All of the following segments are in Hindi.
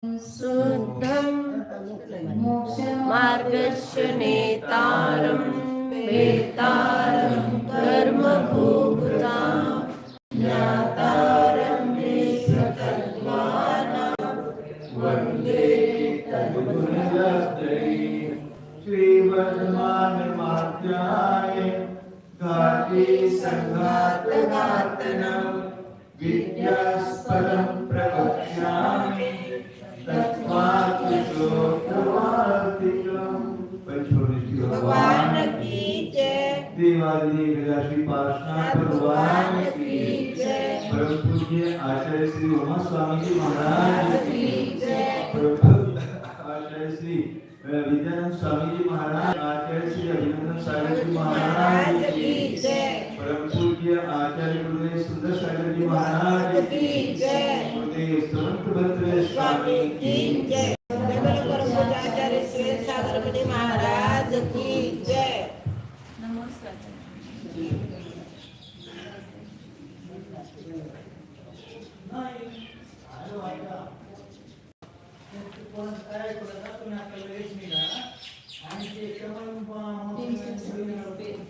शुद्धं मार्गस्य नेतारं वेतारं कर्मभूभुतां ज्ञातारं विश्वतत्त्वानां वन्दे तद्गुणलब्धये श्रीवर्धमानमाध्याय घाटे सङ्घातघातनं विद्यास्पदं प्रवक्ष्यामि तत्त्वात्मशोत्रवार्तिकम्। भगवान की जय। देवाली श्री पार्श्वनाथ भगवान की जय। परम पूज्य आचार्य श्री उमा स्वामी जी महाराज की जय। आचार्य श्री विद्यानंद स्वामी जी महाराज, आचार्य श्री अभिनंदन सागर जी महाराज की जय। परम पूज्य आचार्य गुरुदेव सुंदर सागर जी महाराज की जय। गुरुदेव संत भद्र स्वामी की जय। परम पूज्य आचार्य श्री सागर मुनि महाराज की जय। नमस्कार।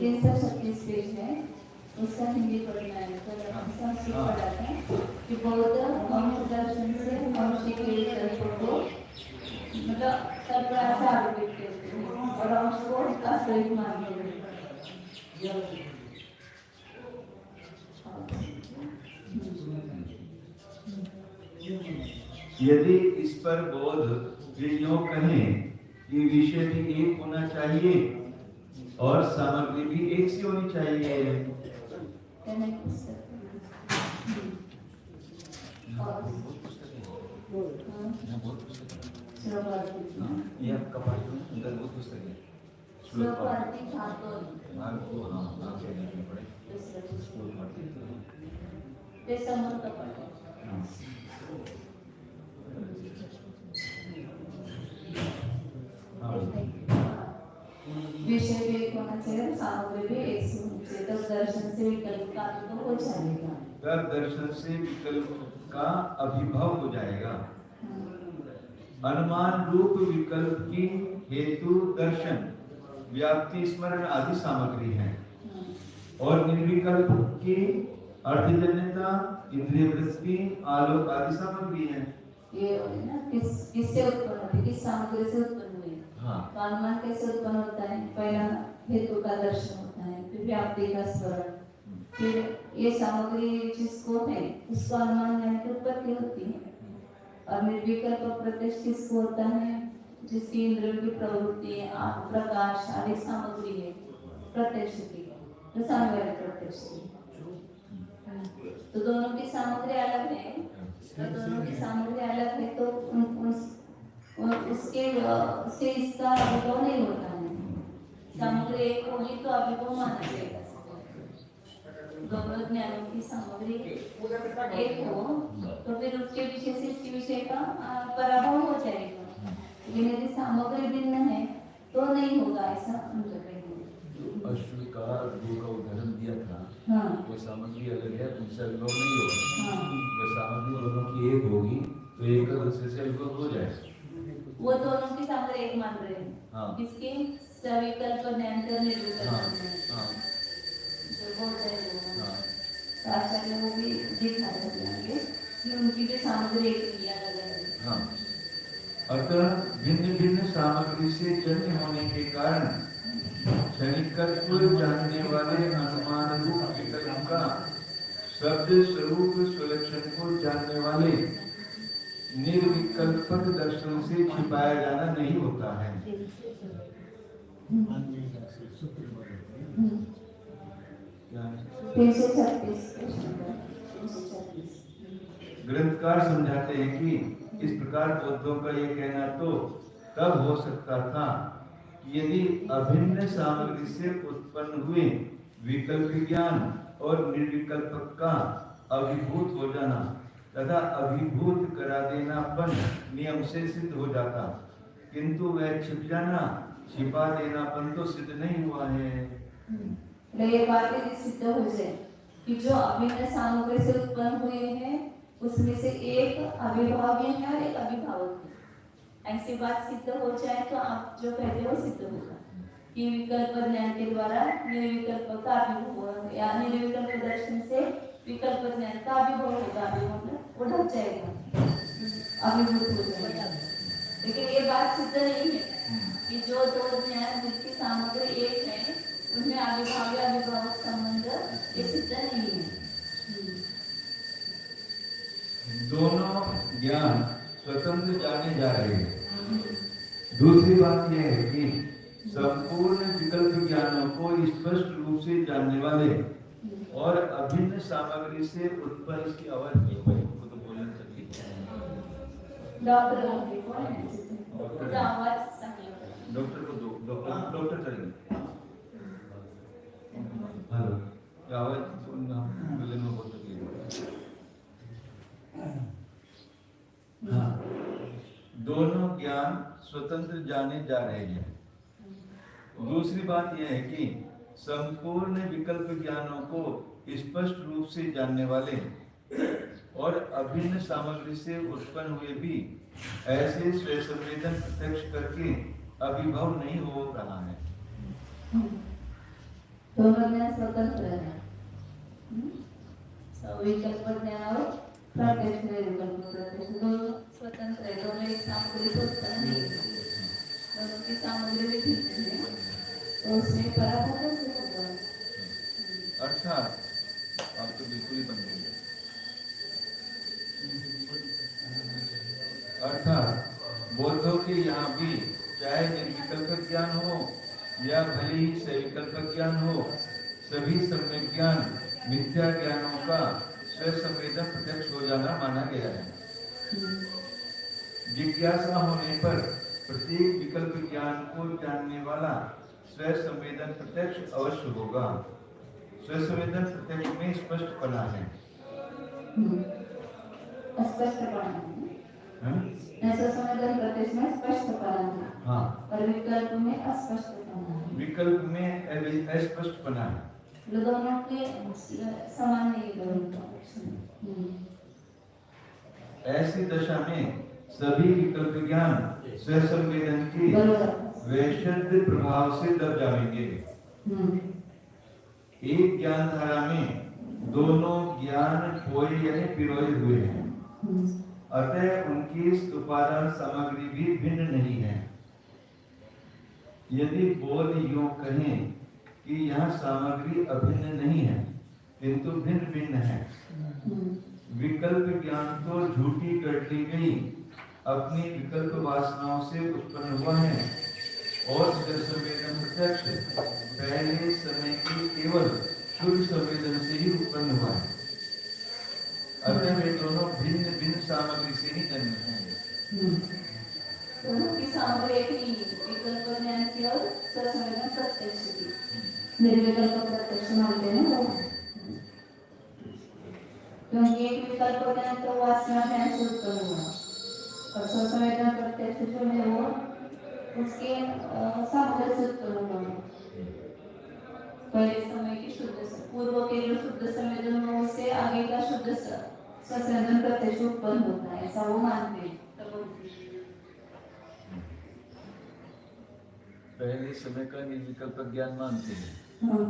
तीन सौ 36 पेज है, उसका हिंदी पढ़ना है। तो संस्कृत पढ़ाते हैं कि बौद्ध अंश दर्शन से अंश के तत्व को मतलब तत्व से आरोपित करते हैं और अंश को वास्तविक मानते हैं। यदि इस पर बोध यूं कहें कि विषय भी एक होना चाहिए और सामग्री भी एक सी होनी चाहिए। ये आपका पाठ अंदर बहुत पुस्तक है। श्लोक पाठ हाँ कहने पड़े। श्लोक पाठ विषय भी एक होना चाहिए, सामग्री भी एक सी होनी चाहिए, तब दर्शन से विकल्प का अनुभव हो जाएगा। तब दर्शन से विकल्प का अभिभव हो जाएगा। अनुमान रूप विकल्प की हेतु दर्शन, व्याप्ति, स्मरण आदि सामग्री है और निर्विकल्प की अर्थजन्यता, इंद्रिय वृत्ति, आलोक आदि सामग्री है। ये ना किससे उत्पन्न होती है, किस सामग्री से उत्पन्न हुई। हाँ। तो अनुमान कैसे उत्पन्न होता है? पहला हेतु का दर्शन होता है, फिर व्याप्ति का स्मरण, फिर ये सामग्री जिसको है उसको अनुमान ज्ञान की उत्पत्ति होती है। और निर्विकल्प प्रत्यक्ष किसको होता है? जिसकी इंद्रियों की प्रवृत्ति, आत्म प्रकाश आदि सामग्री है प्रत्यक्ष की, तो सामग्री प्रत्यक्ष की। तो दोनों की सामग्री अलग है, तो दोनों की सामग्री अलग है, तो उसके से इसका अभिभव नहीं होता है। सामग्री एक होगी तो अभिभव माना जाएगा। दोनों ज्ञानों की सामग्री एक हो तो फिर उसके विषय से इसके विषय का पराभव हो जाएगा। लेकिन यदि सामग्री भिन्न है तो नहीं होगा, ऐसा हम कहेंगे। अश्व का दो का उदाहरण दिया था। हाँ। वो सामग्री अलग है, उनसे अनुभव नहीं होगा। हाँ। तो सामग्री दोनों की एक होगी तो एक दूसरे से अनुभव हो जाएगा। वो दोनों की सामग्री एक मान रहे हैं। हाँ। किसकी? सविकल्प ज्ञान का निर्विकल्प। हाँ। हाँ। जो बोलते हैं हाँ। आचार्य वो भी दिखा देंगे कि उनकी भी सामग्री एक ही अलग है। हाँ। अतः भिन्न भिन्न सामग्री से जन्य होने के कारण क्षणिकत्व जानने वाले अनुमान रूप विकल्प का शब्द स्वरूप स्वलक्षण को जानने वाले निर्विकल्पक दर्शन से छिपाया जाना नहीं होता है। ग्रंथकार समझाते हैं कि इस प्रकार बौद्धों का ये कहना तो तब हो सकता था कि यदि अभिन्न सामग्री से उत्पन्न हुए विकल्प ज्ञान और निर्विकल्पक का अभिभूत हो जाना तथा अभिभूत करा देनापन नियम से सिद्ध हो जाता, किंतु वह छिप जाना, छिपा देनापन तो सिद्ध नहीं हुआ है। ये बात यदि सिद्ध हो जाए कि जो अभिन्न सामग्री से उत्पन्न हुए हैं उसमें से एक अभिभाव्य है और एक अभिभावक है। ऐसी बात सिद्ध हो जाए तो आप जो कहते हो सिद्ध होगा कि विकल्प ज्ञान के द्वारा निर्विकल्प का अभिभव या निर्विकल्प दर्शन से विकल्प ज्ञान का अभिभव होगा। मतलब वो ढक जाएगा, अभिभूत हो जाएगा। लेकिन ये बात सिद्ध नहीं है कि जो दो ज्ञान जिसकी सामग्री एक है उनमें अभिभाव्य अभिभावक संबंध ये सिद्ध नहीं है। दोनों ज्ञान स्वतंत्र जाने जा रहे हैं। दूसरी बात यह है कि संपूर्ण विकल्प ज्ञानों को स्पष्ट रूप से जानने वाले और अभिन्न सामग्री से उत्पन्न इसकी आवाज नहीं हुई को तो बोलना चाहिए। डॉक्टर आवाज सांगितलं डॉक्टर को दो डॉक्टर करेंगे। हेलो आवाज सुनना बोलने में बहुत तकलीफ। हाँ, दोनों ज्ञान स्वतंत्र जाने जा रहे हैं। दूसरी बात यह है कि संपूर्ण विकल्प ज्ञानों को स्पष्ट रूप से जानने वाले और अभिन्न सामग्री से उत्पन्न हुए भी ऐसे स्वसंवेदन प्रत्यक्ष करके अभिभव नहीं हो रहा है। दोनों ज्ञान स्वतंत्र है। विकल्प ज्ञान और प्रत्यक्ष विकल्प प्रत्यक्ष दोनों स्वतंत्र है। दोनों एक सामग्री को उत्पन्न नहीं करते। दोनों की सामग्री भी ठीक है तो उसमें पराभव कैसे होगा? अर्थात आप तो बिल्कुल ही बंद हो गए। अर्थात बौद्धों के यहाँ भी चाहे निर्विकल्प ज्ञान हो या भले ही सविकल्प ज्ञान हो, सभी सम्यक ज्ञान मिथ्या ज्ञानों का स्वसंवेदन प्रत्यक्ष हो जाना माना गया है। जिज्ञासा होने पर प्रत्येक विकल्प ज्ञान को जानने वाला स्वसंवेदन प्रत्यक्ष अवश्य होगा। स्वसंवेदन प्रत्यक्ष में स्पष्टपना है। स्पष्टपना है। स्वसंवेदन प्रत्यक्ष में स्पष्टपना है। हाँ। और विकल्प में अस्पष्टपना है। विकल्प में अस्पष्टपना है। दोनों के समान नहीं दोनों। ऐसी दशा में सभी विकल्प ज्ञान स्वसंवेदन के वैशद्य प्रभाव से दब जाएंगे। एक ज्ञान धारा में दोनों ज्ञान खोए यानी पिरोए हुए हैं, अतः उनकी उपादान सामग्री भी भिन्न नहीं है। यदि बोध यूं कहें कि यह सामग्री अभिन्न नहीं है किंतु भिन्न भिन्न है, विकल्प ज्ञान तो झूठी कर ली गई अपनी विकल्प वासनाओं से उत्पन्न हुआ है और स्वसंवेदन प्रत्यक्ष पहले समय की केवल शुद्ध संवेदन से ही उत्पन्न हुआ है। अतः वे दोनों भिन्न भिन्न सामग्री से ही जन्म हैं। दोनों की सामग्री एक ही विकल्प ज्ञान की और स्वसंवेदन प्रत्यक्ष की। निर्विकल्प प्रत्यक्ष मानते हैं वो, क्योंकि एक विकल्प ज्ञान तो वासना ज्ञान से उत्पन्न हुआ और स्वसंवेदन प्रत्यक्ष जो है वो उसके सामग्री से उत्पन्न हुआ। पहले समय की शुद्ध पूर्व के जो शुद्ध संवेदन हो उससे आगे का शुद्ध स्वसंवेदन प्रत्यक्ष उत्पन्न होता है, ऐसा वो मानते हैं। पहले समय का निर्विकल्प ज्ञान मानते हैं,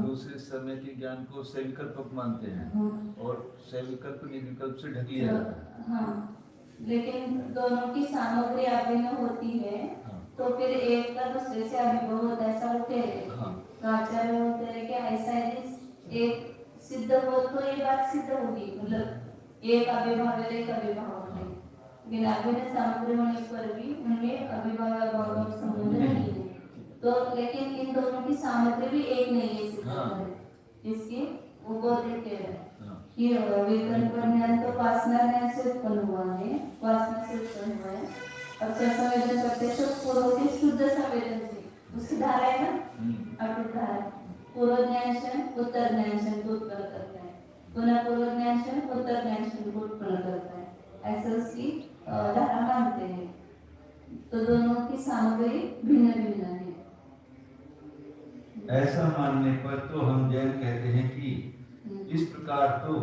दूसरे समय के ज्ञान को सविकल्प मानते हैं और सविकल्प निर्विकल्प से ढक लिया जाता है। हाँ, लेकिन दोनों की सामग्री अभिन्न होती है तो फिर एक का दूसरे से अभिभव होता है, ऐसा वो कह रहे हैं। आचार्य होते हैं कि ऐसा है एक सिद्ध हो तो ये बात सिद्ध होगी, मतलब एक अभिभाव है एक अभिभावक है, लेकिन अभिन्न सामग्री होने पर भी उनमें अभिभाव अभिभावक संबंध नहीं है। तो लेकिन इन दोनों की सामग्री भी एक नहीं है सिद्ध है। इसके वो बोलते कह रहे हैं कि विकल्प ज्ञान तो वासना ज्ञान से उत्पन्न हुआ है, वासना से उत्पन्न हुआ है और स्वसंवेदन प्रत्यक्ष पूर्व के शुद्ध संवेदन से उसकी धारा है ना, अटूट धारा। पूर्व ज्ञान क्षण उत्तर ज्ञान क्षण को उत्पन्न करता है, पुनः पूर्व ज्ञान क्षण उत्तर ज्ञान क्षण को उत्पन्न करता है, ऐसे उसकी धारा मानते हैं। तो दोनों की सामग्री भिन्न भिन्न है। ऐसा मानने पर तो हम जैन कहते हैं कि इस प्रकार तो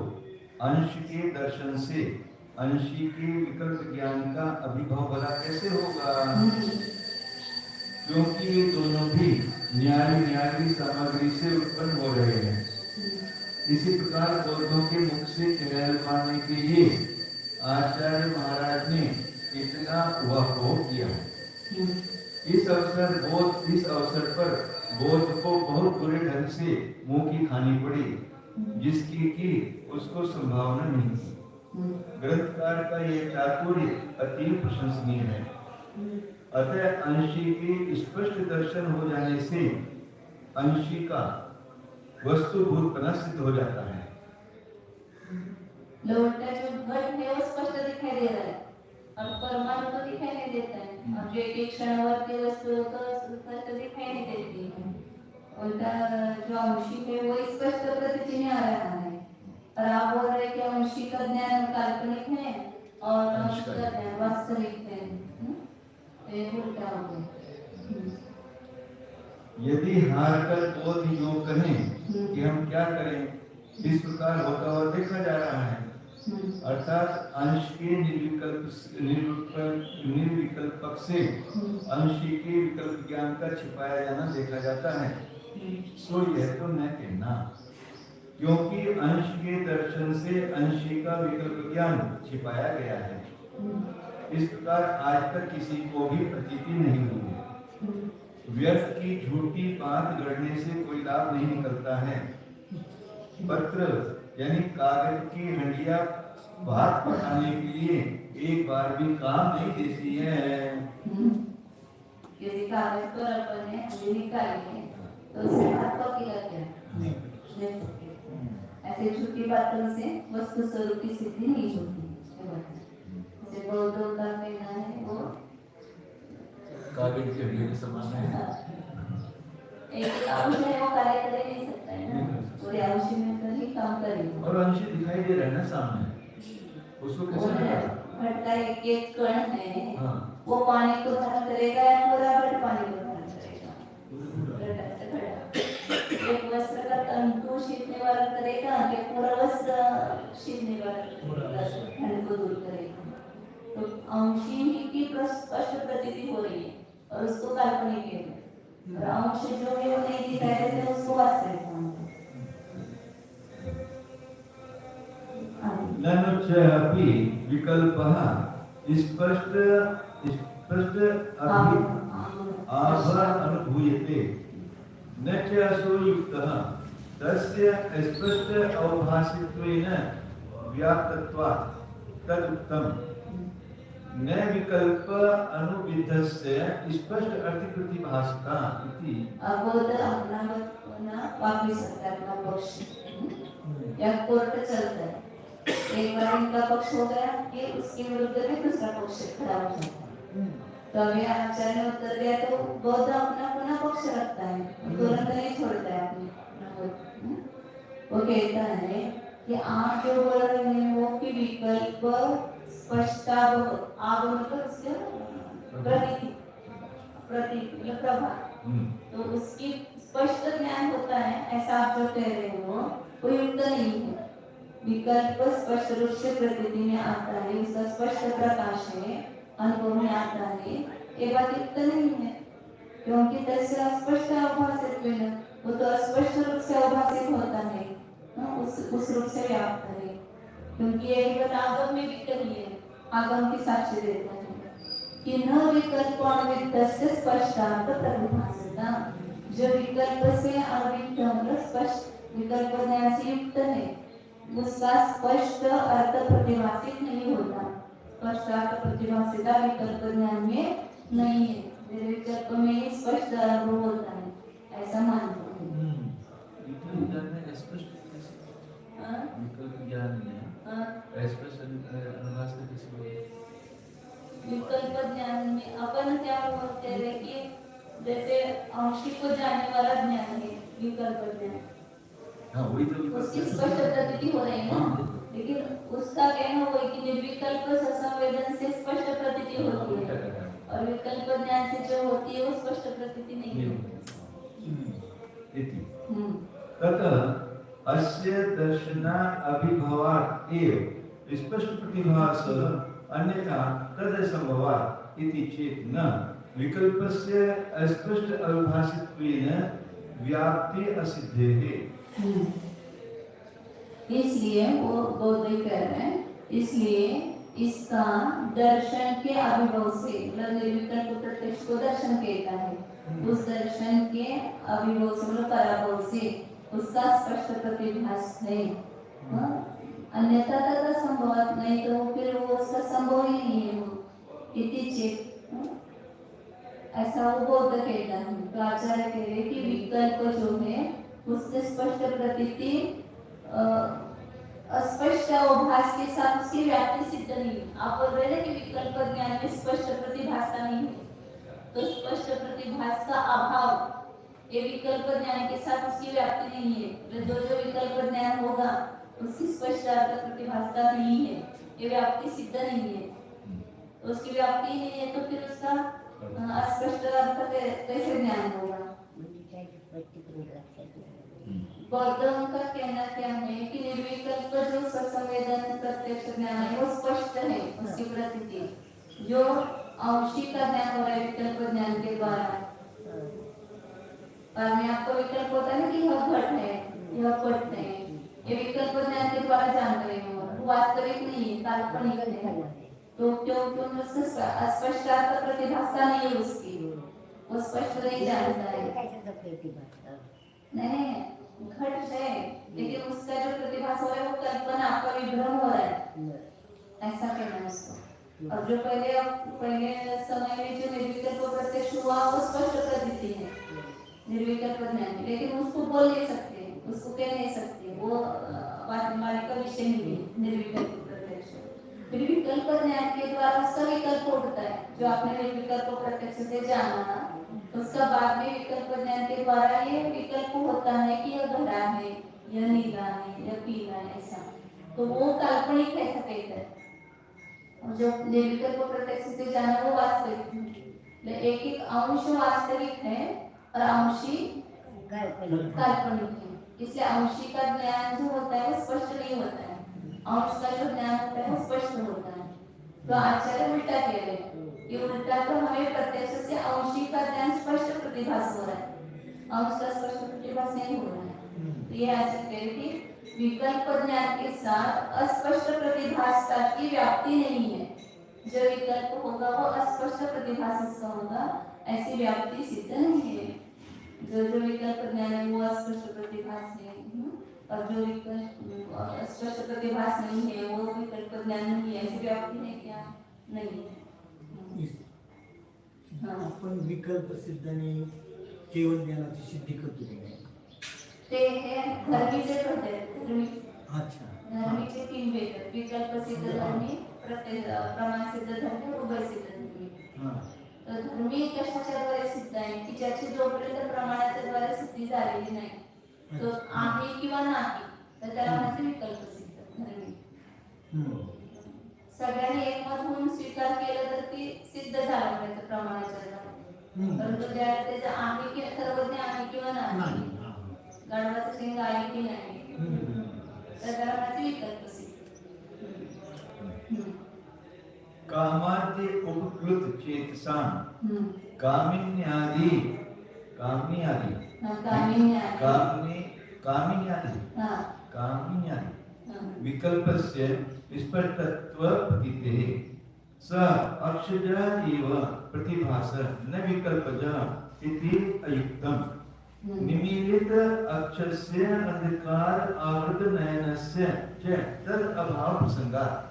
अंश के दर्शन से अंशी के विकल्प ज्ञान का अभिभव भला कैसे होगा? क्योंकि ये दोनों भी न्यारी सामग्री से उत्पन्न हो रहे हैं। इसी प्रकार बौद्धों के मुख से चुड़ैल पाने के लिए आचार्य महाराज ने इतना वह किया। इस अवसर पर बौद्ध को बहुत बुरे ढंग से मुंह की खानी पड़ी, जिसकी कि उसको संभावना नहीं थी। ग्रंथकार का यह चातुर्य अति प्रशंसनीय है। अतः अंशी के स्पष्ट दर्शन हो जाने से अंशी का वस्तुभूतपना सिद्ध हो जाता है। लौटा जो घट है वो स्पष्ट दिखाई दे रहा है और परमाणु तो दिखाई नहीं देता है, और जो एक क्षणवर्ती वस्तु है तो स्पष्ट दिखाई नहीं देती है। उल्टा जो अंशी है वो स्पष्ट प्रतीति में आ रहा है। और आप बोल रहे कि अंशी का ज्ञान काल्पनिक है और अंश का ज्ञान वास्तविक है। ये उल्टा हो गया। यदि हार कर बोध योग कहें कि हम क्या करें, इस प्रकार होता हुआ देखा जा रहा है। अर्थात अंश के निर्विकल्पक से अंशी के विकल्प ज्ञान का छिपाया जाना देखा जाता है। सो यह तो न कहना, क्योंकि अंश के दर्शन से अंशी का विकल्प ज्ञान छिपाया गया है। इस प्रकार आज तक किसी को भी प्रतीति नहीं हुई है। व्यर्थ की झूठी बात गढ़ने से कोई लाभ नहीं निकलता है। पत्र यानी कागज की हंडिया भात पकाने के लिए एक बार भी काम नहीं देती है। यदि कागज पर अपन ने हंडी निकाली है तो उससे भात पकेगा क्या? नहीं पकेगा। ऐसे झूठी बातों से वस्तु स्वरूप की सिद्धि नहीं होती। जैसे बौद्धों का कहना है वो कागज की हंडिया के समान है। एक अंश है वो कार्य कर नहीं सकता है ना, पूरे अंश में कर ही काम करेगा। और अंश दिखाई दे रहा है ना सामने, उसको कैसे निकालना? घट का एक कण है, हाँ। वो पानी को धारण करेगा या पूरा घट पानी को धारण करेगा? एक वस्त्र का तंतु शीतने वाला करेगा कि पूरा वस्त्र शीतने वाला ठंड को दूर करेगा? तो अंशी ही की स्पष्ट प्रतीति हो रही है और उसको काल्पनिक है, और अंश जो है वो नहीं दिखाई देते, उसको वास्तविक मानते हैं। ननुच्चयपि विकल्पः स्पष्ट आभा अनुभूयते न च असुयुक्तः तस्य स्पष्ट अवभासित्वेन व्याप्तत्वात् तदुक्तम्। न विकल्प अनुविधस्य स्पष्ट अर्थ प्रतिभासता इति। अब अपना वापिस आता है अपना पक्ष, या कोर्ट चलता है, एक बार इनका पक्ष हो गया कि उसके विरुद्ध में दूसरा पक्ष खड़ा हो जाता है। तो अभी आचार्य ने उत्तर दिया तो बौद्ध अपना अपना पक्ष रखता है, तुरंत नहीं छोड़ता है अपने। वो कहता है कि आप जो बोल रहे हैं वो कि विकल्प मतलब उसके प्रभा, तो उसकी स्पष्ट ज्ञान होता है, ऐसा आप जो कह रहे हो वो युक्त नहीं है। विकल्प स्पष्ट रूप से प्रकृति में आता है, उसका स्पष्ट प्रकाश है, अनुभव में आता है, ये बात युक्त नहीं है, क्योंकि तस्य अस्पष्ट अभासित है, वो तो अस्पष्ट रूप से अभासित होता है, उस रूप से व्याप्त है। क्योंकि ये बात आगम में भी कही है, आगम की साक्ष्य देता है कि न विकल्प अनविद्यस्य स्पष्टार्थ प्रतिभासता, जो विकल्प से अविद्य मतलब स्पष्ट विकल्प ज्ञान से युक्त है, उसका स्पष्ट अर्थ प्रतिभासित नहीं होता। स्पष्ट अर्थ प्रतिभासिता विकल्प ज्ञान में नहीं है, विकल्प में ही स्पष्ट अनुभव होता है, ऐसा मानते हैं। विकल्प ज्ञान में स्पष्ट अनुभास कैसे होगा? विकल्प ज्ञान में अपन क्या बोलते हैं कि जैसे अंशी को जानने वाला ज्ञान है विकल्प ज्ञान, हाँ वही तो उसकी स्पष्ट प्रतीति हो रही है ना, लेकिन उसका कहना वो है कि निर्विकल्प संवेदन से स्पष्ट प्रतीति होती है, और विकल्प ज्ञान से जो होती है वो स्पष्ट प्रतीति नहीं होती। ततः अस्य दर्शना अभिभवात् एव स्पष्ट प्रतिभास अन्यथा तद संभवात् इति चेत न विकल्पस्य अस्पष्ट अविभाषित्वेन व्याप्ति असिद्धेः। इसलिए वो बौद्ध कह रहे हैं, इसलिए इसका दर्शन के अभिभव से, मतलब निर्विकल्प प्रत्यक्ष को दर्शन कहता है, उस दर्शन के अभिभव से मतलब पराभव से उसका स्पष्ट प्रतिभास है। अन्यथा तथा संभव नहीं तो फिर वो उसका संभव ही नहीं है। वो इति चेत ऐसा वो बौद्ध कहता है। तो आचार्य कह रहे कि विकल्प जो है उससे स्पष्ट प्रतीति अस्पष्ट अवभास के साथ उसकी व्याप्ति सिद्ध नहीं है। आप बोल रहे हैं कि विकल्प ज्ञान में स्पष्ट प्रतिभास नहीं है, तो स्पष्ट प्रतिभास का अभाव ये विकल्प ज्ञान के साथ उसकी व्याप्ति नहीं है। तो जो विकल्प ज्ञान होगा उसकी स्पष्ट अर्थ प्रतिभासता नहीं है, ये व्याप्ति सिद्ध नहीं है। तो उसकी व्याप्ति नहीं है तो फिर उसका अस्पष्ट अर्थ कैसे ज्ञान होगा। बौद्धों का कहना क्या है कि निर्विकल्प जो ससंवेदन प्रत्यक्ष ज्ञान है वो स्पष्ट है, उसकी प्रतीति जो अंशी का ज्ञान हो रहा है विकल्प ज्ञान के द्वारा। और में आपको विकल्प होता है कि यह घट है यह पट है, ये विकल्प ज्ञान के द्वारा जान रहे हो, वो वास्तविक नहीं है, काल्पनिक है। तो क्योंकि उसका अस्पष्ट अर्थ प्रतिभासता नहीं है, उसकी वो स्पष्ट नहीं जानता है। नहीं घट है लेकिन उसका जो प्रतिभास हो रहा है वो कल्पना, आपका विभ्रम हो रहा है, ऐसा कहना है उसको। और जो पहले समय में जो निर्विकल्प प्रत्यक्ष हुआ वो स्पष्ट प्रतीति है निर्विकल्प ज्ञान, लेकिन उसको बोल नहीं सकते, उसको कह नहीं सकते, वो हमारे का विषय नहीं है निर्विकल्प प्रत्यक्ष। फिर विकल्प ज्ञान के द्वारा उसका विकल्प उठता है, जो आपने निर्विकल्प प्रत्यक्ष से जाना उसका बाद में विकल्प ज्ञान के द्वारा ये विकल्प होता है कि यह घड़ा है, यह नीला है, यह पीला है, ऐसा। तो वो काल्पनिक है, ऐसा कहता है। और जो निर्विकल्प प्रत्यक्ष से जाना वो वास्तविक है। एक एक अंश वास्तविक है और अंशी काल्पनिक है। इसलिए अंशी का ज्ञान जो होता है वो स्पष्ट नहीं होता है, अंश का जो ज्ञान होता है वो स्पष्ट होता है। तो आचार्य उल्टा कह रहे हैं कि उल्टा तो हमें प्रत्यक्ष से अंशी का ज्ञान स्पष्ट प्रतिभास हो रहा है, अंश का स्पष्ट प्रतिभास नहीं हो रहा है। तो ये आचार्य कह रहे कि विकल्प ज्ञान के साथ अस्पष्ट प्रतिभासता की व्याप्ति नहीं है। जो विकल्प होगा वो अस्पष्ट प्रतिभास का होगा, ऐसी व्याप्ति सिद्ध नहीं है। जो विकल्प ज्ञान है वो अस्पष्ट प्रतिभास है, और जो विकल्प अस्पष्ट प्रतिभास नहीं है वो विकल्प ज्ञान नहीं है, ऐसी व्याप्ति है क्या? नहीं है। आपण विकल्प सिद्धाने केवळ ज्ञानाची सिद्धी करतो ते हे धर्मीचे पद्धत धर्मी। अच्छा, धर्मीचे 3 भेद: विकल्प सिद्ध धर्मी, प्रमाण सिद्ध धर्मी, उभय सिद्ध धर्मी। तर धर्मी कशाच्या द्वारे सिद्ध आहे की ज्याची जोपर्यंत प्रमाणाच्या द्वारे सिद्धी झालेली नाही, तो आहे किंवा नाही, तर त्याला म्हणजे विकल्प सिद्ध धर्मी। सगळ्यांनी एकमत होऊन स्वीकार केलं तर ती सिद्ध झालं पाहिजे प्रमाणाच्या द्वारे। परंतु ज्यावेळेस त्याचं आहे की सर्वज्ञ आहे किंवा नाही, गाढवाचं शेंग आहे की नाही, तर त्याला म्हणजे विकल्प सिद्ध। कामादि उपकृत चेतसां कामिन्यादि विकल्पस्य स्पष्टत्व प्रतीतेः स अक्षज एव प्रतिभास न विकल्पज इति अयुक्तम्। निमीलित अक्षस्य अंधकार आवृत नयनस्य च तद अभाव प्रसंगात्।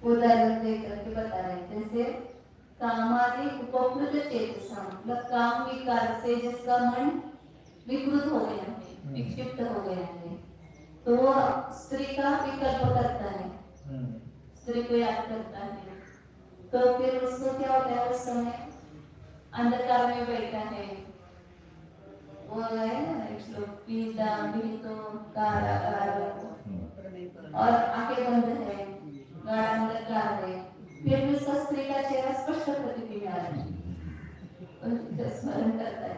उदाहरण देकर के बता रहे हैं, जैसे कामादि उपकृत चेतसा, मतलब काम विकार से जिसका मन विकृत हो गया है, विक्षिप्त हो गया है, तो वो स्त्री का विकल्प करता है, स्त्री को याद करता है, तो फिर उसको क्या होता है, उस समय अंधकार में बैठा है, वो है ना एक श्लोक, पीता पीतो कारागार, और आंखें बंद है, गाढ़ा अंधकार है, फिर भी उसका स्त्री का चेहरा स्पष्ट प्रतीति में आ रहा है, स्मरण करता है।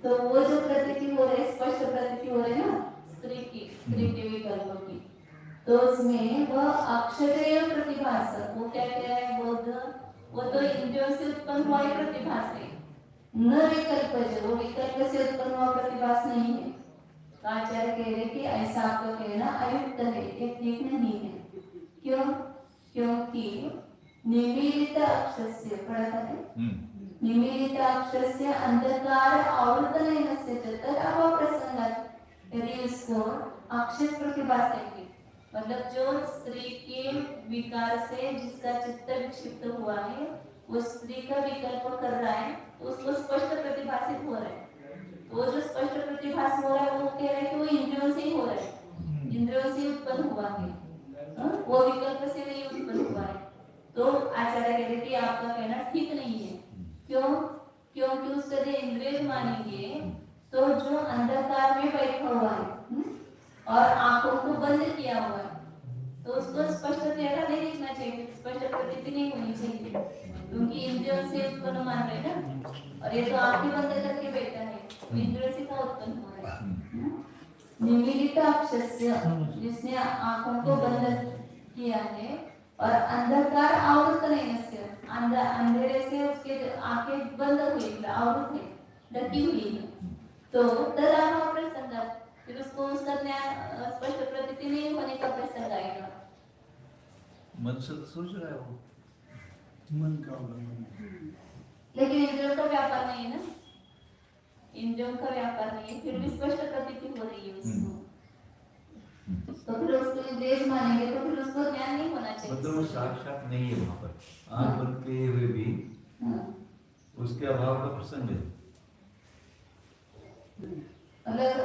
तो वो जो प्रतीति हो रही है, स्पष्ट प्रतीति हो रही है ना, स्त्री के विकल्प की, तो उसमें वह अक्षरेय प्रतिभास, वो क्या कह रहा है बौद्ध, वो तो इंद्रियों से उत्पन्न हुआ ही प्रतिभास है, न विकल्प जो, वो विकल्प से उत्पन्न हुआ प्रतिभास नहीं है। तो आचार्य कह रहे कि ऐसा आपका कहना अयुक्त है, ये ठीक नहीं है। क्यों? क्योंकि निमीलित अक्षरस्य, पढ़ा था क्या? निमीलित अक्षरस्य अंधकार आवृतनयनस्य च तदभाव प्रसंगात्, यदि उसको अक्षर प्रतिभास कहेंगे, मतलब जो स्त्री के विकार से जिसका चित्त विक्षिप्त हुआ है, वो स्त्री का विकल्प कर रहा है, तो उसको स्पष्ट प्रतिभासित हो रहा है। तो वो जो स्पष्ट प्रतिभास हो रहा है, वो कह रहा है कि वो इंद्रियों से ही हो रहा है, इंद्रियों से उत्पन्न हुआ है, वो विकल्प से नहीं उत्पन्न हुआ है। तो आचार्य कह रहे कि आपका कहना ठीक नहीं है। क्यों? क्योंकि उसका जो इंद्रिय मानेंगे तो जो अंधकार में बैठा हुआ है और आंखों को बंद किया हुआ है, तो उसको स्पष्ट चेहरा नहीं दिखना चाहिए, स्पष्ट प्रतीति नहीं होनी चाहिए, क्योंकि इंद्रियों से उत्पन्न मान रहे ना, और ये तो आंखें बंद करके बैठा है, तो इंद्रियों से क्या उत्पन्न हो रहा है? निमीलित अक्षरस्य, जिसने आंखों को बंद किया है, और अंधकार आवृत नयनस्य, अंधेरे से उसके आंखें बंद हुई, आवृत है, ढकी हुई है, तो तदभाव प्रसंग, फिर उसको उसका ज्ञान स्पष्ट प्रतीति नहीं होने का प्रसंग आएगा। मन से तो सोच रहा है वो, मन का अवलंबन है। लेकिन इंद्रियों का व्यापार नहीं है ना, इंद्रियों का व्यापार नहीं है, फिर भी स्पष्ट प्रतीति हो रही है उसको, तो फिर उसको इंद्रिय मानेंगे तो फिर उसको ज्ञान नहीं होना चाहिए। मतलब वो साक्षात नहीं है वहाँ पर, आँख बंद किए हुए भी उसके अभाव का प्रसंग है। मतलब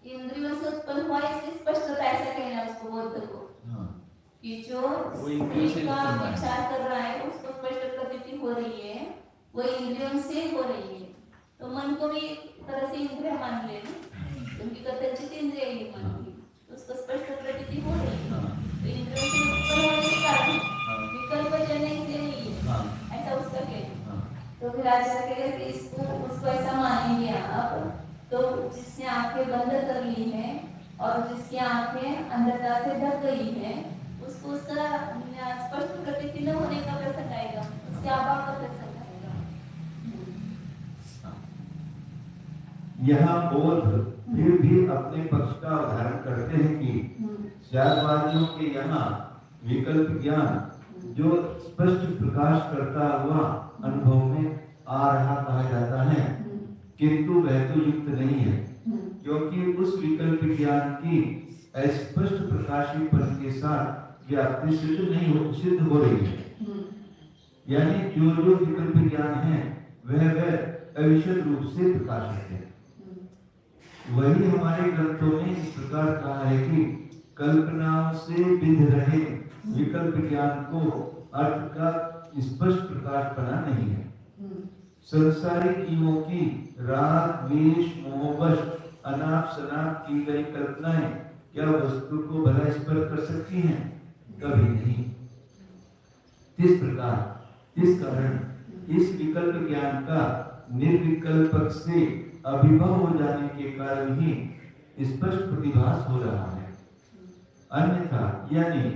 इंद्रियों से उत्पन्न हुआ, इसलिए स्पष्टता ऐसा कहना है उसको, बौद्ध को, कि जो स्त्री का विचार कर रहा है उसको स्पष्ट प्रतीति हो रही है, वो इंद्रियों से हो रही है, तो मन को भी तरह से इंद्रिय मान ले, क्योंकि कथनचित इंद्रिय ही मानती, तो उसको स्पष्ट प्रतीति हो रही है, तो इंद्रियों से उत्पन्न होने के कारण विकल्प जन्य इसलिए नहीं है, ऐसा उसका कहना। तो फिर आचार्य कह रहे कि उसको ऐसा मानेंगे आप, तो जिसने आंखें बंद कर ली है और जिसकी आंखें अंधकार से ढक गई है, उसको उसका स्पष्ट प्रतीति न होने का प्रसंग आएगा, उसके अभाव का प्रसंग आएगा। यहाँ बौद्ध फिर भी अपने पक्ष का उदाहरण करते हैं कि शास्त्रवादियों के यहाँ विकल्प ज्ञान जो स्पष्ट प्रकाश करता हुआ अनुभव में आ रहा कहा जाता है, किंतु वह तो युक्त नहीं है, क्योंकि उस विकल्प ज्ञान की स्पष्ट प्रकाशीपन के साथ व्याप्ति सिद्ध हो रही है। यानी जो विकल्प ज्ञान है वह अविशद रूप से प्रकाशित है। वही हमारे ग्रंथों में इस प्रकार कहा है कि कल्पनाओं से विध रहे विकल्प ज्ञान को अर्थ का स्पष्ट प्रकाश बना नहीं है। संसारिक जीवों की राग द्वेष मोहवश अनाप शनाप की गई कल्पनाएं क्या वस्तु को भला स्पर्श कर सकती हैं? कभी नहीं। इस कारण इस विकल्प ज्ञान का निर्विकल्पक से अभिभव हो जाने के कारण ही स्पष्ट प्रतिभास हो रहा है। अन्यथा यानी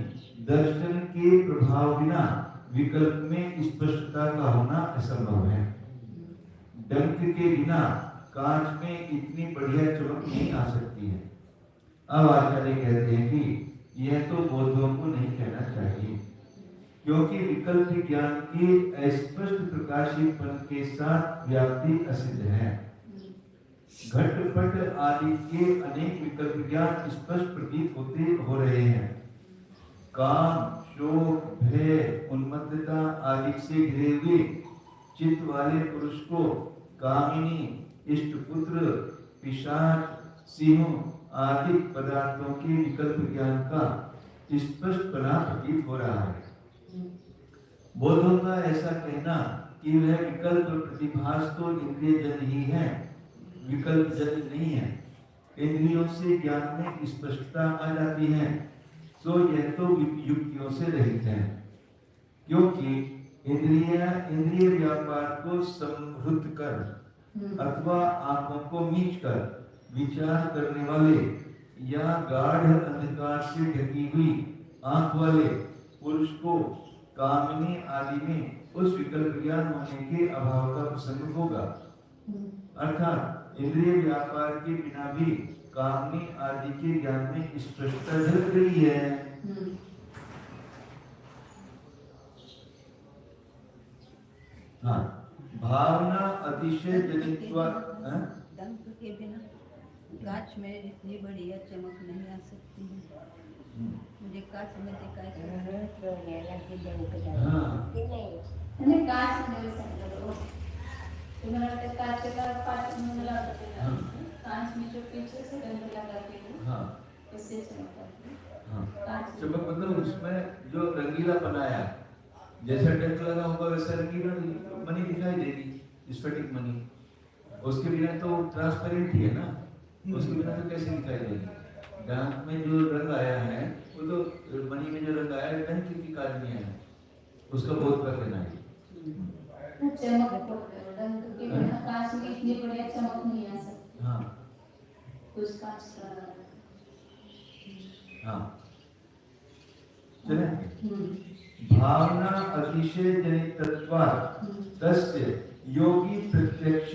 दर्शन के प्रभाव बिना विकल्प में स्पष्टता का होना असंभव है। डंक के बिना कांच में इतनी बढ़िया चमक नहीं आ सकती है। अब आचार्य कहते हैं कि यह तो बौद्धों को नहीं कहना चाहिए, क्योंकि विकल्प ज्ञान के स्पष्ट प्रकाशीपन के साथ व्याप्ति असिद्ध है। घटपट आदि के अनेक विकल्प ज्ञान स्पष्ट प्रतीत हो रहे हैं। काम, शोक, भय, उन्मत्तता आदि से घिरे हुए चित्त वाले पुरुष को कामिनी, इष्टपुत्र, पिशाच, सिंह आदि पदार्थों के विकल्प ज्ञान का स्पष्ट पना प्रतीत हो रहा है। बौद्धों का ऐसा कहना कि वह विकल्प प्रतिभास तो इंद्रिय जन ही है, विकल्प जन नहीं है। इंद्रियों से ज्ञान में स्पष्टता आ जाती है, तो यह तो युक्तियों से रहित है, क्योंकि इंद्रिय व्यापार को संहृत कर अथवा आंखों को मीच कर विचार करने वाले या गाढ़ अंधकार से ढकी हुई आंख वाले पुरुष को कामनी आदि में उस विकल्प ज्ञान होने के अभाव का प्रसंग होगा। अर्थात इंद्रिय व्यापार के बिना भी कामनी आदि के ज्ञान में स्पष्टता झलक रही है। हाँ, भावना अतिशय जनित्वा दंभ के बिना कांच में इतनी बढ़िया चमक नहीं आ सकती है। मुझे कांच में दिखाई आणि काच म्हणजे सांगितलं तुम्हाला ते काचेला पाच म्हणून लागते ना कांच में जो पीछे से रंग लगाते हो हाँ उससे चमकता है। हाँ कांच चमक मतलब उसमें जो रंगीला बनाया जैसा डंक लगा होगा वैसा रंगीला मनी दिखाई देगी, स्फटिक मनी। उसके बिना तो ट्रांसपेरेंट ही है ना, उसके बिना तो कैसे दिखाई देगी। डंक में जो रंग आया है वो तो मनी में जो रंग आया है डंक के कारण ही आया है, उसका बोध कर देना है। चमक रंग के बिना कांच में इतनी बढ़िया चमक नहीं आ सकती। हाँ कुछ कांच का हाँ चले। भावना अतिशय जनितत्वात् तस्य योगी प्रत्यक्ष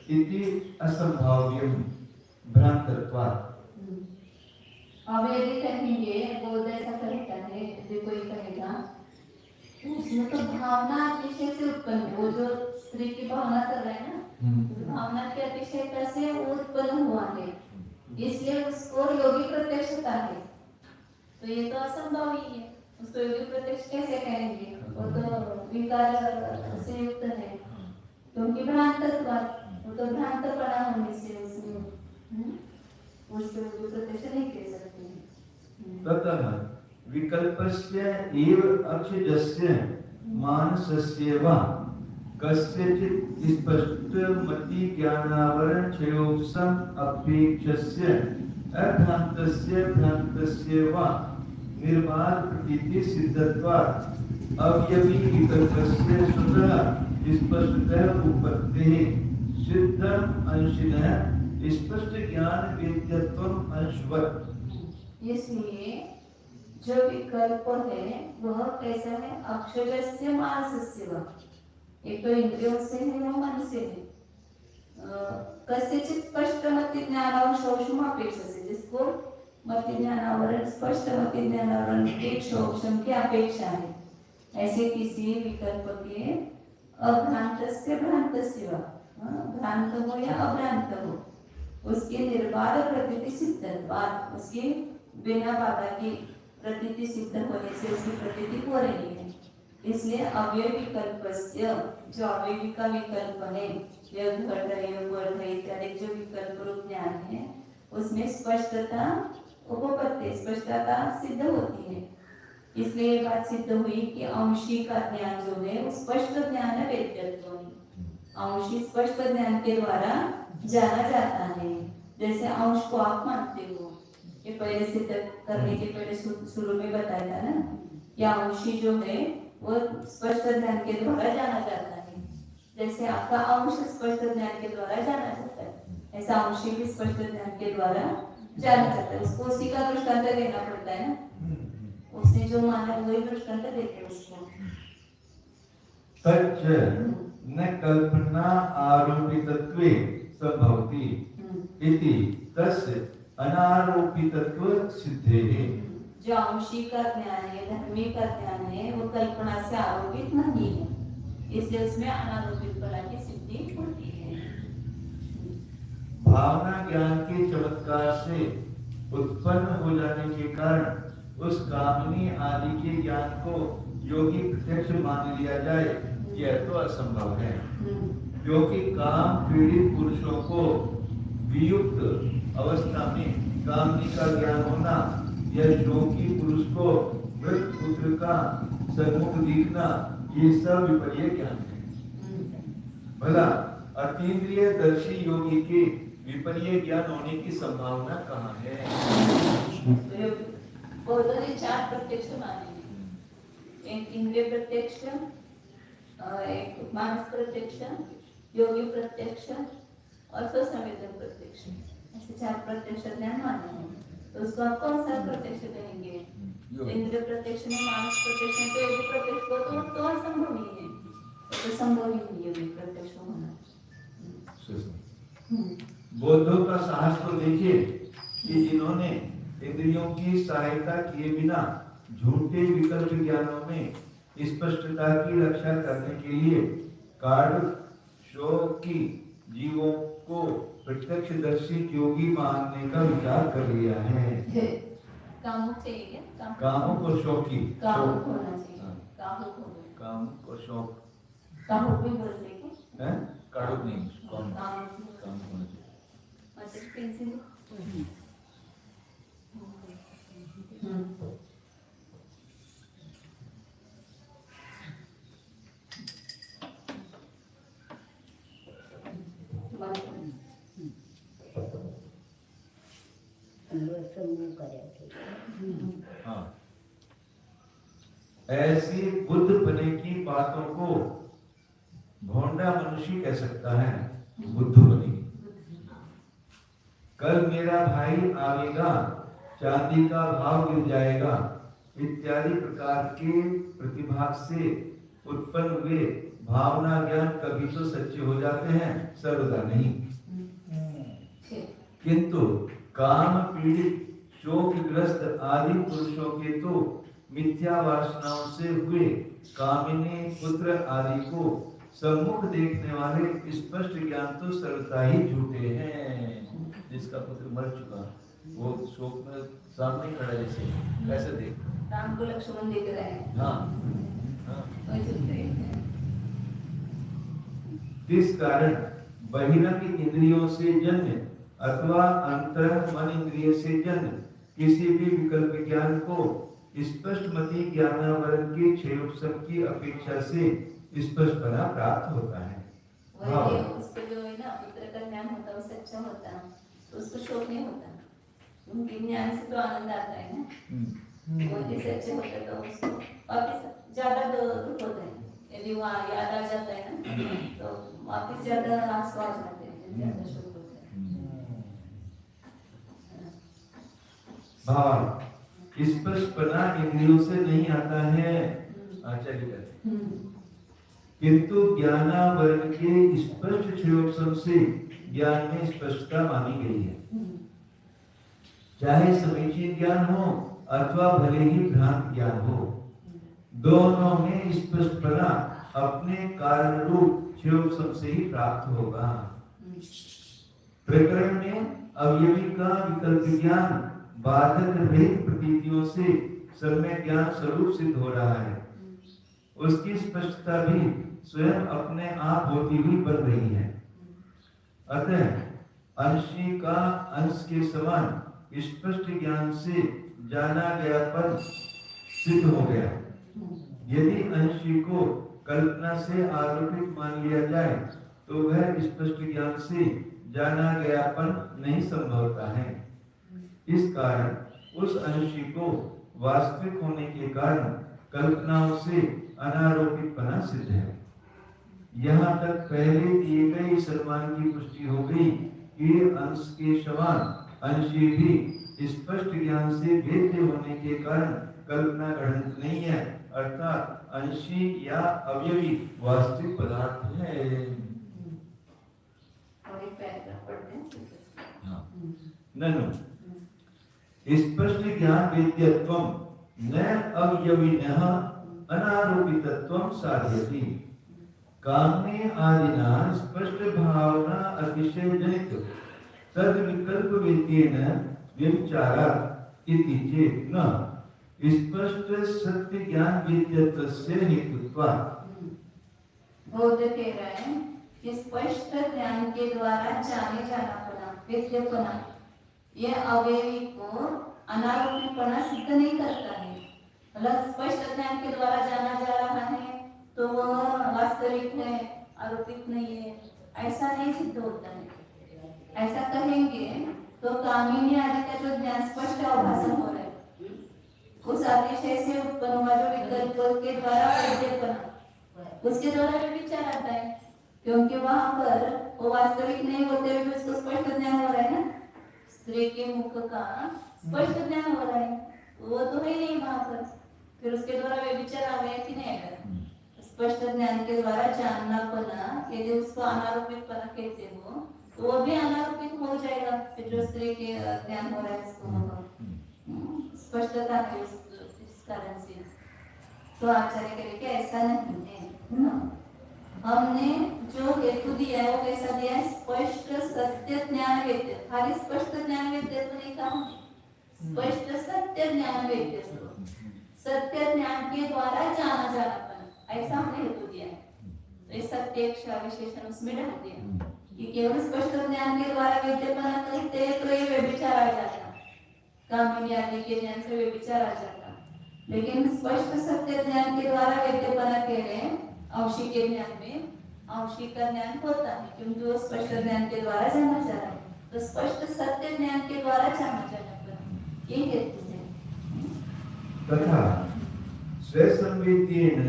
इति असंभाव्यम भ्रांतत्वात्। अब यदि कहेंगे बोध ऐसा कहता है यदि कोई कहेगा उसमें तो भावना अतिशय से उत्पन्न है, वो जो स्त्री की भावना कर रहा है ना भावना की अतिशयता से वो उत्पन्न हुआ है इसलिए उसको योगी प्रत्यक्षता है, तो ये तो असंभव ही है। उसको योगी प्रत्यक्ष कैसे कहेंगे, वो तो विकार से युक्त है क्योंकि भ्रांतत्वात्, वो तो भ्रांतपना होने से उसमें उसको योगी प्रत्यक्ष नहीं कह सकते। ततः विकल्पस्य एव अक्षजस्य मानसस्य वा कस्यचित् स्पष्ट मति ज्ञानावरण क्षयोपशम अपेक्षस्य अभ्रांतस्य भ्रांतस्य वा निर्माण प्रतीति सिद्धत्वात् अवयवी विकल्पस्य स्वतः स्पष्टतः उपपत्तिः सिद्धम अंशिनः स्पष्ट ज्ञान वेद्यत्वम अंशवत्। इसलिए जो विकल्प है वह कैसा है, अक्षरस्य मानसस्य वा, एक तो इंद्रियों से है या मन से है। कस्यचित् स्पष्ट मति ज्ञानावरण शोषम अपेक्षा से, जिसको मति ज्ञानावरण स्पष्ट मति ज्ञानावरण के शोषम की अपेक्षा है, ऐसे किसी विकल्प के अभ्रांतस्य भ्रांतस्य वा, भ्रांत हो या अभ्रांत हो, उसके निर्बाध प्रतीति सिद्धत्वात्, उसके बिना बाधा की प्रतीति सिद्ध होने से उसकी प्रतीति हो रही है। इसलिए अव्यय विकल्पस्य, जो अव्ययी का विकल्प है यह घट है बढ़ है इत्यादि जो विकल्प रूप ज्ञान है उसमें स्पष्टता उपपत्ति स्पष्टता सिद्ध होती है। इसलिए ये बात सिद्ध हुई कि अंशी का ज्ञान जो है वो स्पष्ट ज्ञान है वेद्यत्व, अंशी स्पष्ट ज्ञान के द्वारा जाना जाता है। जैसे अंश को आप मानते हो, ये पहले सिद्ध करने के पहले शुरू में बताया था ना, या अंशी जो है वो स्पष्ट ज्ञान के द्वारा जाना जाता है। जैसे आपका अंश स्पष्ट ज्ञान के द्वारा जाना जाता है, ऐसा अंशी भी स्पष्ट ज्ञान के द्वारा जाना जाता है। उसको उसी का दृष्टांत देना पड़ता है ना, उसने जो माना वही दृष्टांत देते उसको। तच्च न कल्पना आरोपितत्वे संभवति इति तस्य अनारोपितत्व सिद्धेः। जो अंशी का ज्ञान है धर्मी का ज्ञान है वो कल्पना से आरोपित नहीं है, इसलिए उसमें अनारोपित फल की सिद्धि होती है। भावना ज्ञान के चमत्कार से उत्पन्न हो जाने के कारण उस कामनी आदि के ज्ञान को योगी प्रत्यक्ष मान लिया जाए, यह तो असंभव है, क्योंकि काम पीड़ित पुरुषों को वियुक्त अवस्था में कामनी का ज्ञान होना या शोकी पुरुष को मृत पुत्र का सन्मुख दिखना, ये सब विपर्य ज्ञान है। भला अतीन्द्रिय दर्शी योगी के विपर्य ज्ञान होने की संभावना कहाँ है? बौद्धों ने 4 प्रत्यक्ष माने, एक इंद्रिय प्रत्यक्ष, एक मानस प्रत्यक्ष, योगी प्रत्यक्ष और स्वसंवेदन प्रत्यक्ष, ऐसे 4 प्रत्यक्ष ज्ञान माने हैं। तो उसको आप कौन सा प्रत्यक्ष कहेंगे? इंद्रिय प्रत्यक्ष में मानस प्रत्यक्ष में तो योगी प्रत्यक्ष को तो असंभव ही है, तो संभव ही नहीं योगी प्रत्यक्ष होना। बौद्धों का साहस तो देखिए कि जिन्होंने इंद्रियों की सहायता किए बिना झूठे विकल्प ज्ञानों में स्पष्टता की रक्षा करने के लिए कार्ड शौकी जीवों को प्रत्यक्षदर्शी योगी मानने का विचार कर लिया है। कामुक चाहिए क्या? कामुक और शौकी, कामुक होना चाहिए। हाँ। कामुक हो गए। कामुक और शौक, कामुक भी बोलते हैं क्या? हैं? कामुक नहीं, कामुक कामुक होना चाहिए। अच्छा पेंसिल। हाँ। ऐसी बुद्ध बने की बातों को भोंडा मनुष्य कह सकता है, बुद्ध बने। कल मेरा भाई आवेगा, चांदी का भाव गिर जाएगा इत्यादि प्रकार के प्रतिभाग से उत्पन्न हुए भावना ज्ञान कभी तो सच्चे हो जाते हैं, सर्वदा नहीं। किंतु काम पीड़ित शोकग्रस्त आदि पुरुषों के तो मिथ्या वासनाओं से हुए कामिनी पुत्र आदि को सम्मुख देखने वाले स्पष्ट ज्ञान तो सर्वथा ही झूठे हैं। जिसका पुत्र मर चुका वो शोक में सामने खड़ा जैसे कैसे देख, राम को लक्ष्मण देख रहे हैं। हाँ, हाँ। वही झूठे हैं। इस कारण बहिरंग इंद्रियों से जन्य अथवा अंतर मन इंद्रिय से जन्य किसी भी विकल्प ज्ञान को स्पष्ट मति ज्ञानावरण के क्षयोपम की अपेक्षा से स्पष्टपना प्राप्त होता है। वही उसको जो है ना पुत्र का ज्ञान होता है वो सच्चा होता है तो उसको शोक नहीं होता, उनके ज्ञान से तो आनंद आता है ना। वो जैसे अच्छे होते तो उसको वापिस ज्यादा दुख होता है, यदि वहाँ याद आ जाता है ना तो वापिस ज्यादा आंसू आ जाते हैं, ज्यादा शोक होता है। भाव स्पष्टपना इंद्रियों से नहीं आता है, आचार्य कहते हैं, किंतु ज्ञानावरण के स्पष्ट क्षयोपम से ज्ञान में स्पष्टता मानी गई है। चाहे समीचीन ज्ञान हो अथवा भले ही भ्रांत ज्ञान हो, दोनों में स्पष्टपना अपने कारण रूप क्षयोपम से ही प्राप्त होगा। प्रकरण में अवयवी का विकल्प ज्ञान बाधक रहित प्रतीतियों से सम्यक ज्ञान स्वरूप सिद्ध हो रहा है। उसकी स्पष्टता भी स्वयं अपने आप होती हुई बन रही है। अतः अंशी का अंश के समान स्पष्ट ज्ञान से जाना गया पद सिद्ध हो गया। यदि अंशी को कल्पना से आरोपित मान लिया जाए तो वह स्पष्ट ज्ञान से जाना गयापन नहीं संभवता है। इस कारण उस अंशी को वास्तविक होने के कारण कल्पनाओं से अनारोपितपना सिद्ध है। यहाँ तक पहले दिए गए सम्मान की पुष्टि हो गई कि अंश के समान अंशी भी स्पष्ट ज्ञान से भेद्य होने के कारण कल्पना ग्रहण नहीं है, अर्थात अंशी या अवयवी वास्तविक पदार्थ है। और एक पैराग्राफ पढ़ते हैं। हाँ। ननु स्पष्ट ज्ञान वेद्यत्वम न अवयविनः अनारोपितत्वम साध्यति। कामने आदिना स्पष्ट भावना अतिशय जनित तद विकल्प वेद्येन व्यभिचारात् इति चेत् न स्पष्ट सत्य ज्ञान वेद्यत्वस्य हेतुत्वात्। बौद्ध कह रहे हैं कि स्पष्ट ज्ञान के द्वारा जाने जानापना वेद्यपना यह अवयवी को अनारोपितपना सिद्ध नहीं करता है। मतलब स्पष्ट ज्ञान के द्वारा जाना जा रहा है तो वह वास्तविक है, आरोपित नहीं है, ऐसा नहीं सिद्ध होता है। ऐसा कहेंगे तो कामिनी आदि का जो ज्ञान स्पष्ट आभासन हो रहा है उस अतिशय से उत्पन्न हुआ जो विकल्प के द्वारा वेद्यपना उसके द्वारा विचार आता है, क्योंकि वहां पर वो वास्तविक नहीं होते हुए उसको स्पष्ट ज्ञान हो रहा है ना। स्त्री के मुख का स्पष्ट ज्ञान हो रहा है, वो तो है नहीं वहां पर, फिर उसके द्वारा व्यभिचार आ गया कि नहीं आएगा? स्पष्ट ज्ञान के द्वारा जाननापना, यदि उसको अनारोपितपना कहते हो तो वो भी अनारोपित हो जाएगा, फिर जो स्त्री के ज्ञान हो रहा है उसको स्पष्टता है इस कारण से। तो आचार्य कहे कि ऐसा नहीं है ना? हमने जो हेतु दिया है वो कैसा दिया है? स्पष्ट सत्य ज्ञान वेद्य, खाली स्पष्ट ज्ञान वेद्य तो नहीं कहा, स्पष्ट सत्य ज्ञान वेद्य, सत्य ज्ञान के द्वारा जाना जाना, ऐसा हमने हेतु दिया है। तो इस सत्य विशेषण उसमें डाल दिया कि केवल स्पष्ट ज्ञान के द्वारा वेद्यपना कहते हैं तो ये व्यभिचार आ जाता, कामिनी आदि के ज्ञान से व्यभिचार आ जाता। लेकिन स्पष्ट सत्य ज्ञान के द्वारा वेद्यपना कह रहे हैं, अंशी के ज्ञान में अंशी का ज्ञान होता है क्योंकि वो स्पष्ट ज्ञान के द्वारा जाना जा रहा है, तो स्पष्ट सत्य ज्ञान के द्वारा जाना जाना ये हेतु है। तथा स्वसंवेद्येन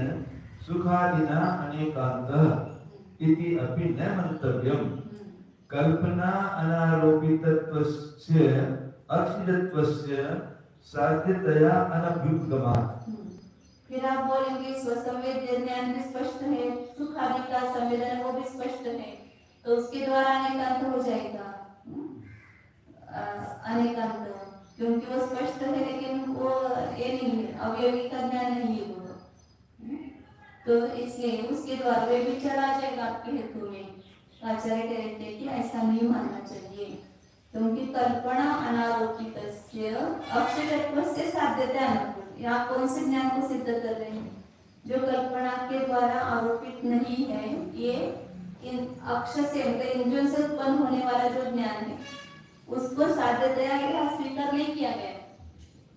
सुखादिना अनेकान्तः इति अपि न मंतव्यम्। कल्पना अनारोपितत्वस्य अक्षितत्वस्य साध्यतया अनभ्युपगमात्। फिर आप बोलेंगे स्वसंवेद्य ज्ञान भी स्पष्ट है, सुख आदि का संवेदन वो भी स्पष्ट है, तो उसके द्वारा अनेकांत हो जाएगा। अनेकांत क्योंकि वो स्पष्ट है लेकिन वो ये नहीं है, अवयवी का ज्ञान नहीं है वो, तो इसलिए उसके द्वारा वे विचार आ जाएगा आपके हेतु में। आचार्य कहते हैं कि ऐसा नहीं मानना चाहिए क्योंकि कल्पना अनारोपित अक्षरत्व से साध्यता अनुकूल। यहाँ कौन से ज्ञान को सिद्ध कर रहे हैं? जो कल्पना के द्वारा आरोपित नहीं है, ये इन अक्षर से इंद्रियों से उत्पन्न होने वाला जो ज्ञान है उसको साध्यतया यहाँ स्वीकार नहीं किया गया।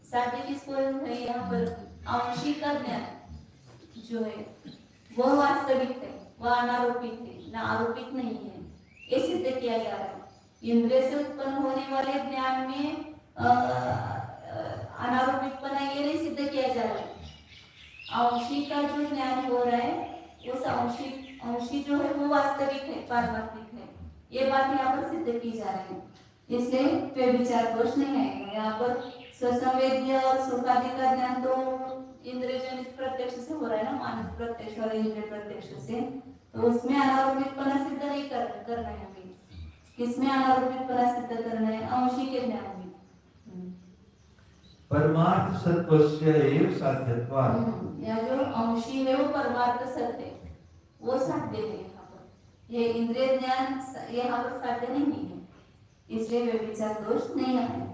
साध्य किसको है? यहाँ पर अंशी का ज्ञान जो है वह वास्तविक है, वह अनारोपित है, ना आरोपित नहीं है, ये सिद्ध किया जा रहा है। इंद्रिय से उत्पन्न होने वाले ज्ञान में अनारोपितपना ये नहीं सिद्ध किया जा रहा है। अंशी का जो ज्ञान हो रहा है उस अंशी जो है वो वास्तविक है, पारमार्थिक है, ये बात यहाँ पर सिद्ध की जा रही है। इसलिए व्यभिचार दोष नहीं आएगा। यहाँ पर स्वसंवेद्य और सुखादि का ज्ञान तो इंद्रियजनित प्रत्यक्ष से हो रहा है ना, मानस प्रत्यक्ष और इंद्रिय प्रत्यक्ष से, तो उसमें अनारोपितपना सिद्ध नहीं करना है हमें। किसमें अनारोपितपना सिद्ध करना है? अंशी के ज्ञान में। परमार्थ सत्वस्य एव साध्यत्वात्। या जो अंशी है वो परमार्थ सत्य है, वो साध्य है। यहाँ पर ये इंद्रिय ज्ञान यहाँ पर साध्य नहीं है, इसलिए व्यभिचार दोष नहीं आएगा।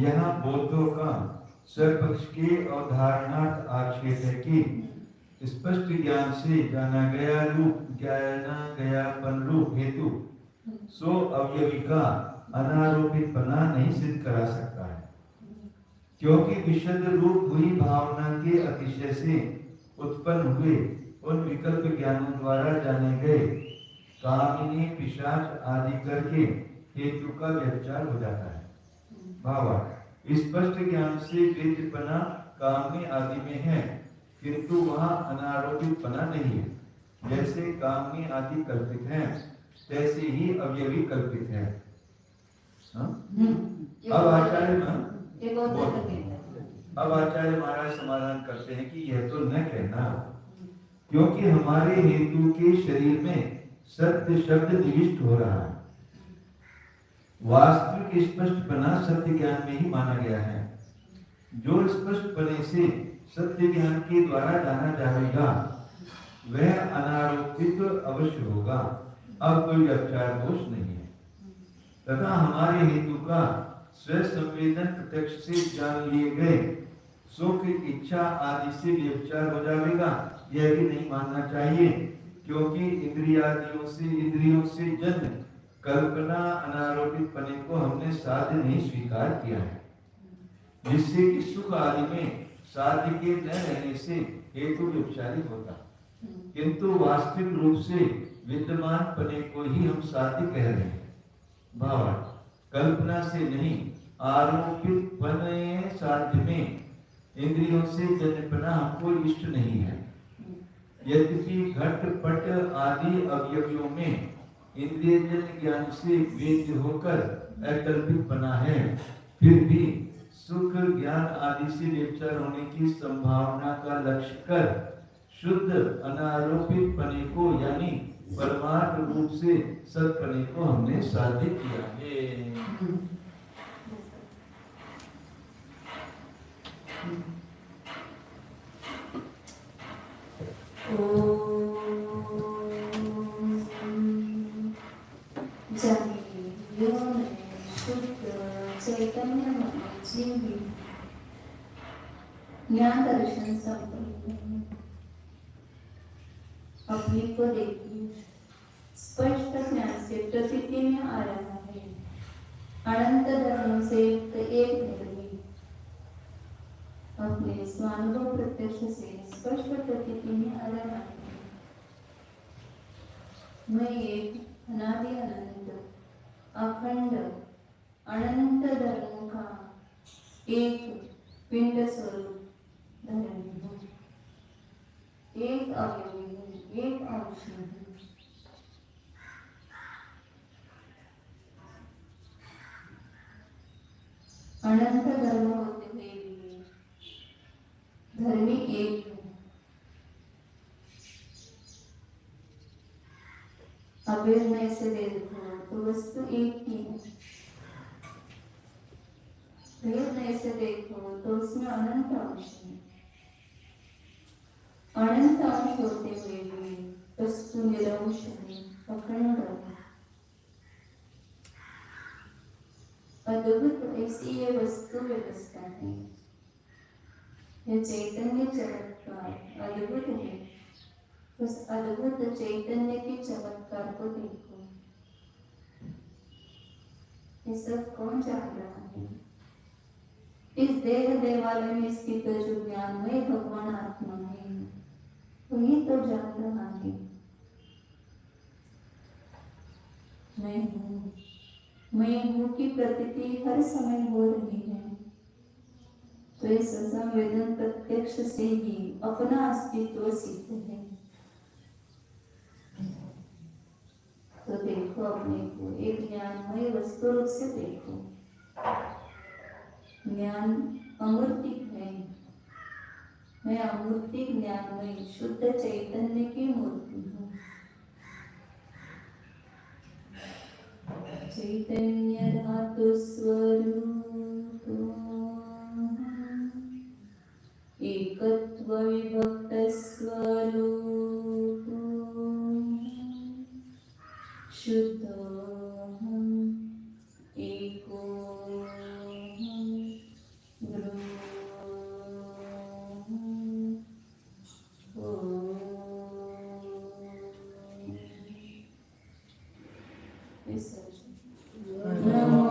यहाँ बौद्धों का स्वपक्ष की अवधारणार्थ आक्षेप है कि स्पष्ट ज्ञान से जाना गयापन रूप हेतु सो अवयवी का अनारोपितपना नहीं सिद्ध करा सकता है, क्योंकि विशुद्ध रूप हुई भावना के अतिशय से उत्पन्न हुए उन विकल्प ज्ञानों द्वारा जाने गए कामिनी पिशाच आदि करके हेतु का व्यभिचार हो जाता है। भावार्थ स्पष्ट ज्ञान से वेद्यपना कामनी आदि में है किंतु वहाँ अनारोपितपना नहीं है। जैसे कामनी आदि कल्पित है तैसे ही अवयवी कल्पित है। अब आचार्य महाराज समाधान करते हैं कि यह तो न कहना, क्योंकि हमारे हेतु के शरीर में सत्य शब्द निविष्ट हो रहा है। वास्तविक स्पष्टपना सत्य ज्ञान में ही माना गया है। जो स्पष्टपने से सत्य ज्ञान के द्वारा जाना जाएगा वह अनारोपित अवश्य होगा। अब कोई व्यभिचार दोष नहीं है। तथा हमारे हेतु का स्वसंवेदन प्रत्यक्ष से जान लिए गए सुख इच्छा आदि से व्यभिचार हो जाएगा, यह भी नहीं मानना चाहिए, क्योंकि इंद्रियों से जन्म कल्पना अनारोपित पने को हमने साध्य नहीं स्वीकार किया है, जिससे कि सुख आदि में साध्य के न रहने से हेतु व्यभिचारी होता, किंतु वास्तविक रूप से विद्यमान पने को ही हम साध्य कह रहे हैं। भावार्थ कल्पना से नहीं, आरोपित पने साध्य में इंद्रियों से जन्मपना हमको इष्ट नहीं है। यद्यपि घट पट आदि अवयवियों में इंद्रिय जन्य ज्ञान से वेद्य होकर अकल्पित बना है, फिर भी सुख ज्ञान आदि से व्यभिचार होने की संभावना का लक्ष्य कर शुद्ध अनारोपित पने को यानी परमार्थ रूप से सत्पने को हमने साधित किया है। ज्ञान दर्शन संपन्न अपने को देखिए, स्पष्ट ज्ञान से प्रतीति में आ रहा है। अनंत धर्मों से युक्त एक धर्मी अपने स्वानुभव प्रत्यक्ष से स्पष्ट प्रतीति में आ रहा है। मैं एक अनादि अनंत अखंड अनंत धर्मों का एक पिंड स्वरूप धर्मी हूँ, एक अवयवी हूँ, एक अंश हूँ। अनंत धर्म होते हुए भी धर्मी एक हूँ। अभिनय से देखो तो वस्तु एक ही है, निर्णय से देखो तो उसमें अनंत अंश है। अनंत अंश होते हुए भी वस्तु निरंश है, अखंड है, अद्भुत। ऐसी ये वस्तु व्यवस्था है, यह चैतन्य चमत्कार अद्भुत है। उस अद्भुत चैतन्य के चमत्कार को देखो। ये सब कौन जान रहा है? इस देह देवालय में स्थित जो ज्ञानमय भगवान आत्मा है, वही तो जान रहा है। मैं हूँ की प्रतीति हर समय हो रही है, तो इस संवेदन प्रत्यक्ष से ही अपना अस्तित्व सिद्ध है। तो देखो अपने को एक ज्ञानमय वस्तु रूप से देखो। ज्ञान अमूर्तिक है, मैं अमूर्तिक ज्ञानमय शुद्ध चैतन्य की मूर्ति हूँ। चैतन्य धातु स्वरूप एकत्व विभक्त स्वरूप शुद्ध एको नमो